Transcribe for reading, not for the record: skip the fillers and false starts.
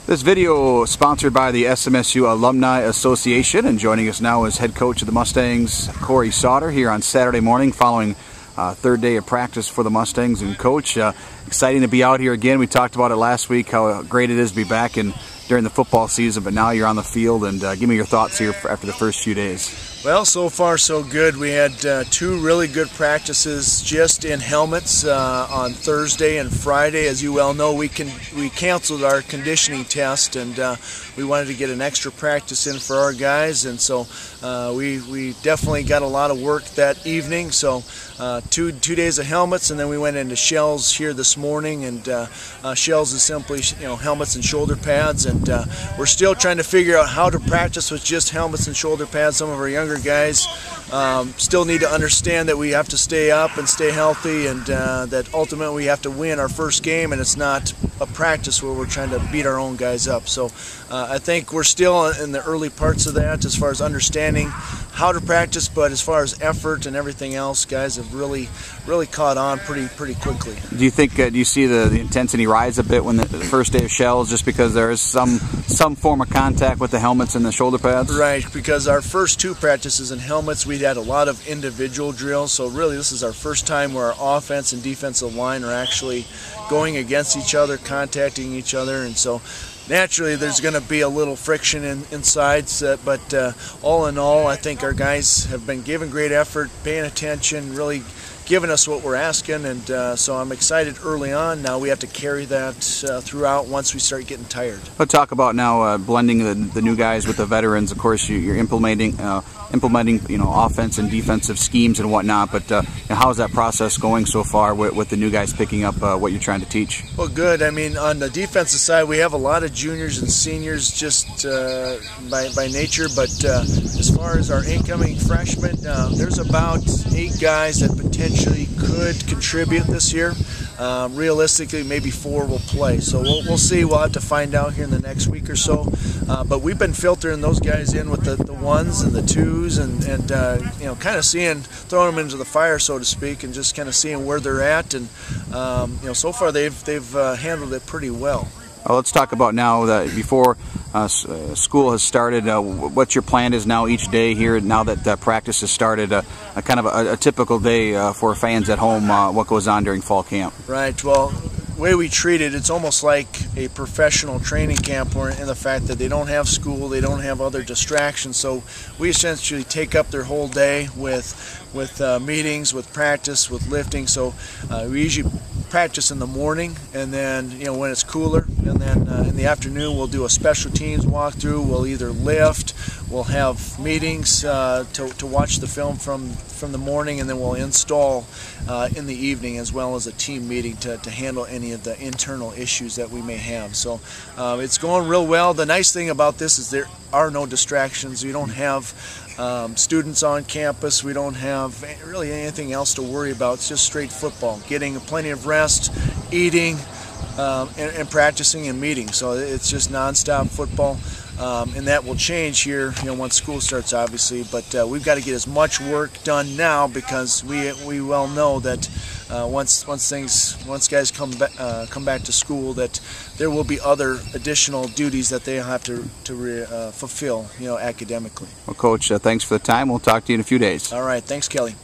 This video is sponsored by the SMSU Alumni Association, and joining us now is head coach of the Mustangs, Cory Sauter, here on Saturday morning following third day of practice for the Mustangs. And Coach, exciting to be out here again. We talked about it last week, how great it is to be back during the football season, but now you're on the field, and give me your thoughts here after the first few days. Well, so far so good. We had two really good practices just in helmets on Thursday and Friday. As you well know, we canceled our conditioning test, and we wanted to get an extra practice in for our guys, and so we definitely got a lot of work that evening. So two days of helmets, and then we went into shells here this morning, and shells is simply helmets and shoulder pads, and we're still trying to figure out how to practice with just helmets and shoulder pads. Some of our younger guys still need to understand that we have to stay up and stay healthy, and that ultimately we have to win our first game, and it's not a practice where we're trying to beat our own guys up. So I think we're still in the early parts of that as far as understanding how to practice, but as far as effort and everything else, guys have really caught on pretty quickly. Do you think do you see the intensity rise a bit when the first day of shells, just because there is some form of contact with the helmets and the shoulder pads? Right, because our first two practices in helmets, we had a lot of individual drills, so really this is our first time where our offense and defensive line are actually going against each other, contacting each other, and so naturally there's going to be a little friction inside, but all in all, I think our guys have been giving great effort, paying attention, really giving us what we're asking, and so I'm excited early on. Now we have to carry that throughout once we start getting tired. Let's talk about now blending the new guys with the veterans. Of course, you're implementing offense and defensive schemes and whatnot, but how is that process going so far with the new guys picking up what you're trying to teach? Well, good. I mean, on the defensive side, we have a lot of juniors and seniors just by nature, but as far as our incoming freshmen, there's about 8 guys that potentially could contribute this year. Realistically, maybe 4 will play, so we'll see. We'll have to find out here in the next week or so, but we've been filtering those guys in with the ones and the twos, and kind of throwing them into the fire, so to speak, and just kind of seeing where they're at, and so far they've handled it pretty well. Let's talk about now that before school has started, what your plan is now each day here, now that practice has started, kind of a typical day for fans at home, what goes on during fall camp. Right, well, the way we treat it, it's almost like a professional training camp, in the fact that they don't have school, they don't have other distractions, so we essentially take up their whole day with meetings, with practice, with lifting. So we usually practice in the morning, and then when it's cooler, and then in the afternoon we'll do a special teams walkthrough. We'll either lift, we'll have meetings to watch the film from the morning, and then we'll install in the evening, as well as a team meeting to handle any of the internal issues that we may have. So it's going real well. The nice thing about this is there are no distractions. We don't have students on campus. We don't have really anything else to worry about. It's just straight football, getting plenty of rest, eating, and practicing and meeting. So it's just nonstop football, and that will change here once school starts, obviously, but we've got to get as much work done now, because we well know that once guys come back to school, that there will be other additional duties that they have to fulfill academically. Well, Coach, thanks for the time. We'll talk to you in a few days. All right, thanks, Kelly.